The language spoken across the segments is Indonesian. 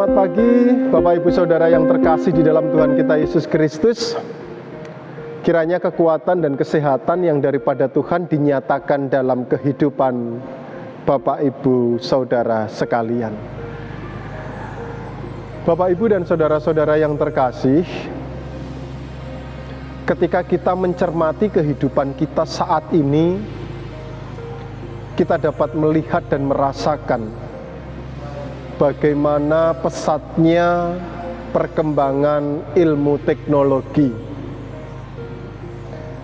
Selamat pagi Bapak Ibu Saudara yang terkasih di dalam Tuhan kita Yesus Kristus. Kiranya kekuatan dan kesehatan yang daripada Tuhan dinyatakan dalam kehidupan Bapak Ibu Saudara sekalian. Bapak Ibu dan saudara-saudara yang terkasih, ketika kita mencermati kehidupan kita saat ini, kita dapat melihat dan merasakan bagaimana pesatnya perkembangan ilmu teknologi.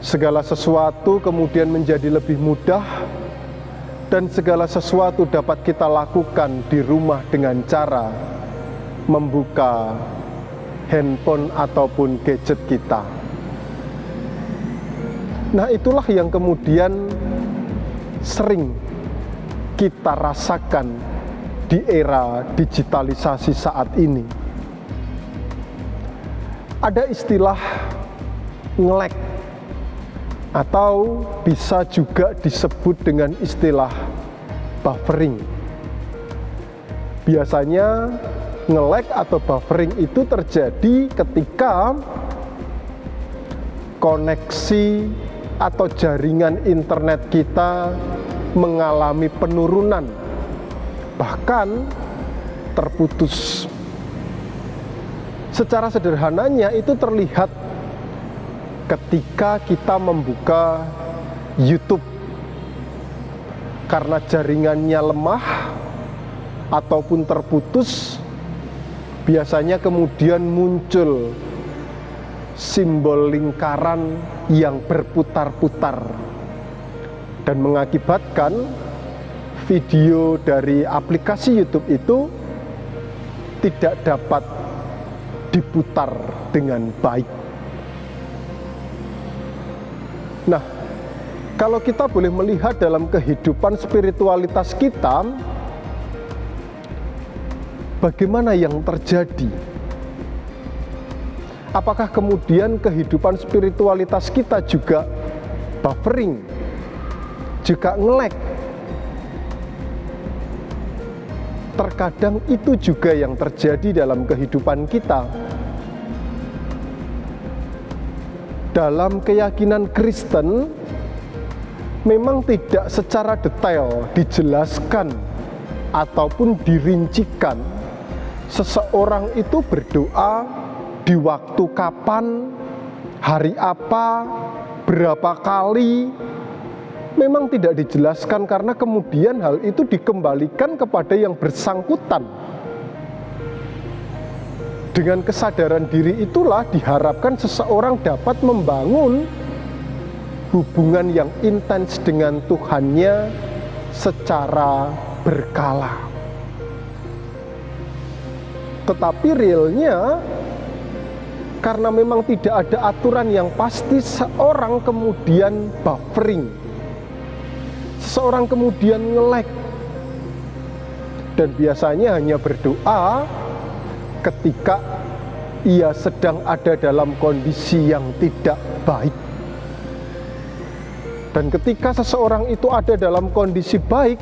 Segala sesuatu kemudian menjadi lebih mudah, dan segala sesuatu dapat kita lakukan di rumah dengan cara membuka handphone ataupun gadget kita. Nah, itulah yang kemudian sering kita rasakan di era digitalisasi saat ini. Ada istilah nge-lag, atau bisa juga disebut dengan istilah buffering. Biasanya nge-lag atau buffering itu terjadi ketika koneksi atau jaringan internet kita mengalami penurunan, bahkan terputus. Secara sederhananya itu terlihat ketika kita membuka YouTube. Karena jaringannya lemah ataupun terputus, biasanya kemudian muncul simbol lingkaran yang berputar-putar dan mengakibatkan video dari aplikasi YouTube itu tidak dapat diputar dengan baik. Nah, kalau kita boleh melihat dalam kehidupan spiritualitas kita, bagaimana yang terjadi? Apakah kemudian kehidupan spiritualitas kita juga buffering, juga nge-lag? Terkadang itu juga yang terjadi dalam kehidupan kita. Dalam keyakinan Kristen, memang tidak secara detail dijelaskan ataupun dirincikan seseorang itu berdoa di waktu kapan, hari apa, berapa kali. Memang tidak dijelaskan karena kemudian hal itu dikembalikan kepada yang bersangkutan. Dengan kesadaran diri itulah diharapkan seseorang dapat membangun hubungan yang intens dengan Tuhannya secara berkala. Tetapi realnya, karena memang tidak ada aturan yang pasti, seorang kemudian buffering, seseorang kemudian nge-lag, dan biasanya hanya berdoa ketika ia sedang ada dalam kondisi yang tidak baik. Dan ketika seseorang itu ada dalam kondisi baik,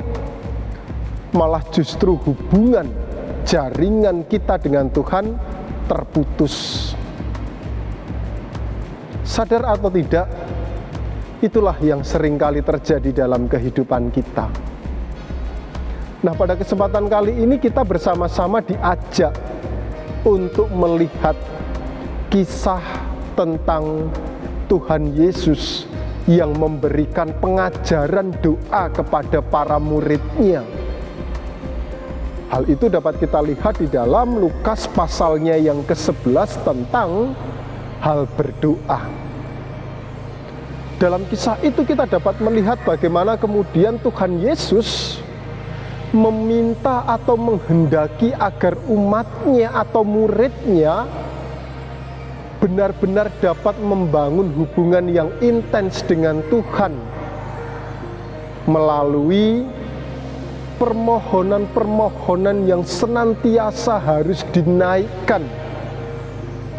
malah justru hubungan jaringan kita dengan Tuhan terputus. Sadar atau tidak, itulah yang seringkali terjadi dalam kehidupan kita. Nah, pada kesempatan kali ini kita bersama-sama diajak untuk melihat kisah tentang Tuhan Yesus yang memberikan pengajaran doa kepada para murid-Nya. Hal itu dapat kita lihat di dalam Lukas pasalnya yang ke-11 tentang hal berdoa. Dalam kisah itu kita dapat melihat bagaimana kemudian Tuhan Yesus meminta atau menghendaki agar umatnya atau muridnya benar-benar dapat membangun hubungan yang intens dengan Tuhan melalui permohonan-permohonan yang senantiasa harus dinaikkan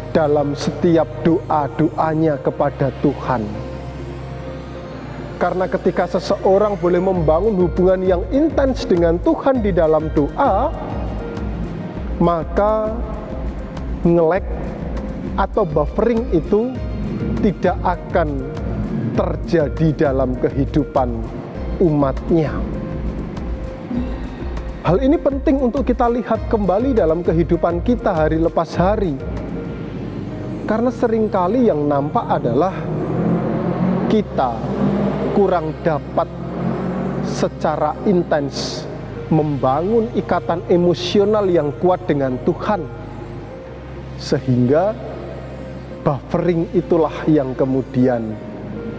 dalam setiap doa-doanya kepada Tuhan. Karena ketika seseorang boleh membangun hubungan yang intens dengan Tuhan di dalam doa, maka nge-lag atau buffering itu tidak akan terjadi dalam kehidupan umatnya. Hal ini penting untuk kita lihat kembali dalam kehidupan kita hari lepas hari. Karena seringkali yang nampak adalah kita kurang dapat secara intens membangun ikatan emosional yang kuat dengan Tuhan. Sehingga buffering itulah yang kemudian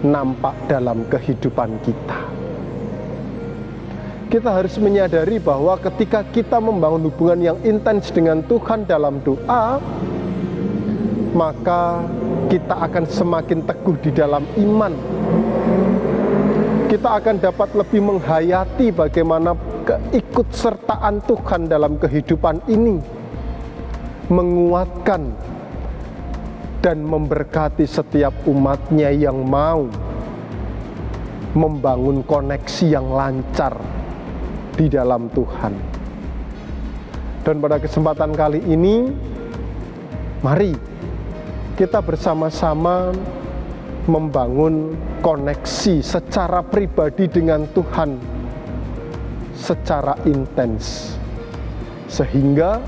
nampak dalam kehidupan kita. Kita harus menyadari bahwa ketika kita membangun hubungan yang intens dengan Tuhan dalam doa, maka kita akan semakin teguh di dalam iman. Kita akan dapat lebih menghayati bagaimana keikutsertaan Tuhan dalam kehidupan ini, menguatkan dan memberkati setiap umatnya yang mau membangun koneksi yang lancar di dalam Tuhan. Dan pada kesempatan kali ini, mari kita bersama-sama membangun koneksi secara pribadi dengan Tuhan secara intens, sehingga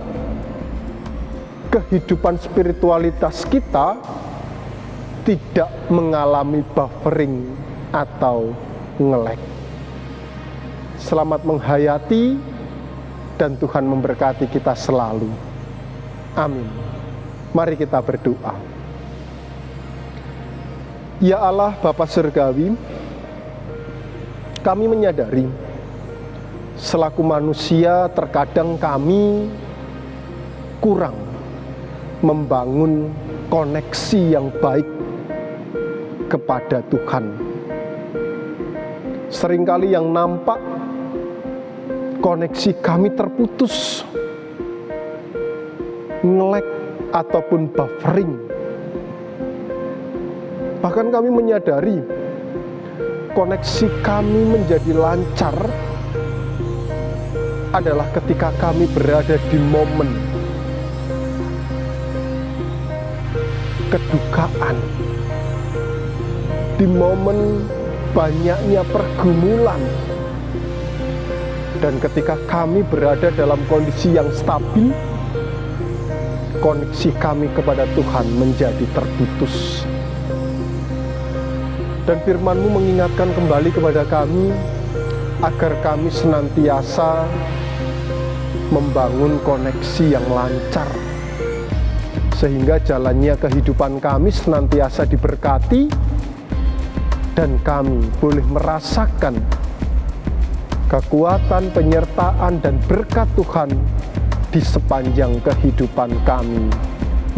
kehidupan spiritualitas kita tidak mengalami buffering atau nge-lag. Selamat menghayati dan Tuhan memberkati kita selalu. Amin. Mari kita berdoa. Ya Allah Bapa Surgawi, kami menyadari selaku manusia terkadang kami kurang membangun koneksi yang baik kepada Tuhan. Seringkali yang nampak koneksi kami terputus, nge-lag ataupun buffering. Bahkan kami menyadari koneksi kami menjadi lancar adalah ketika kami berada di momen kedukaan, di momen banyaknya pergumulan. Dan ketika kami berada dalam kondisi yang stabil, koneksi kami kepada Tuhan menjadi terputus. Dan firman-Mu mengingatkan kembali kepada kami agar kami senantiasa membangun koneksi yang lancar, sehingga jalannya kehidupan kami senantiasa diberkati dan kami boleh merasakan kekuatan, penyertaan, dan berkat Tuhan di sepanjang kehidupan kami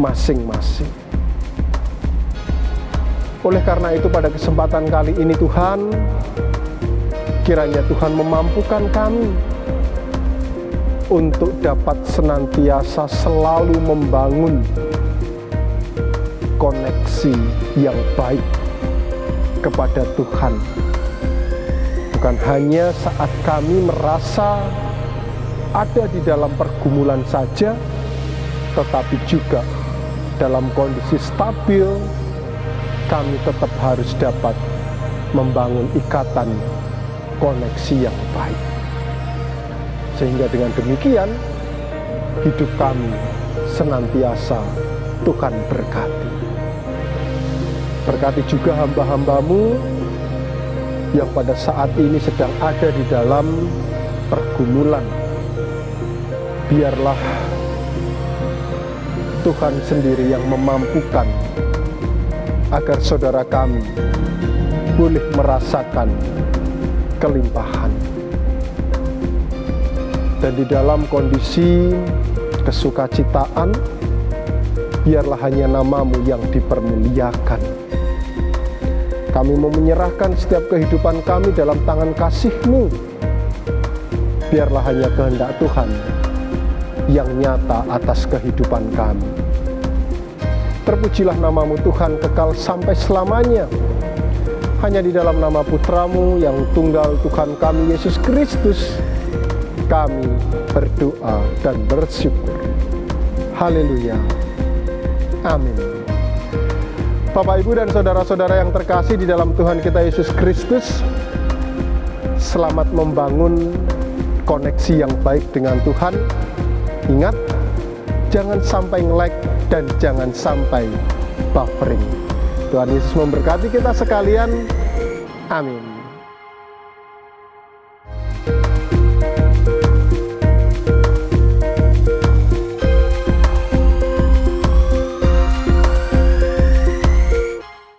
masing-masing. Oleh karena itu pada kesempatan kali ini Tuhan, kiranya Tuhan memampukan kami untuk dapat senantiasa selalu membangun koneksi yang baik kepada Tuhan. Bukan hanya saat kami merasa ada di dalam pergumulan saja, tetapi juga dalam kondisi stabil, kami tetap harus dapat membangun ikatan koneksi yang baik. Sehingga dengan demikian, hidup kami senantiasa Tuhan berkati. Berkati juga hamba-hamba-Mu yang pada saat ini sedang ada di dalam pergumulan. Biarlah Tuhan sendiri yang memampukan agar saudara kami boleh merasakan kelimpahan. Dan di dalam kondisi kesukacitaan, biarlah hanya nama-Mu yang dipermuliakan. Kami mau menyerahkan setiap kehidupan kami dalam tangan kasih-Mu. Biarlah hanya kehendak Tuhan yang nyata atas kehidupan kami. Terpujilah nama-Mu Tuhan kekal sampai selamanya. Hanya di dalam nama Putra-Mu yang tunggal Tuhan kami Yesus Kristus, kami berdoa dan bersyukur. Haleluya. Amin. Bapak, Ibu, dan saudara-saudara yang terkasih di dalam Tuhan kita Yesus Kristus, selamat membangun koneksi yang baik dengan Tuhan. Ingat, jangan sampai nge-lag dan jangan sampai buffering. Tuhan Yesus memberkati kita sekalian. Amin.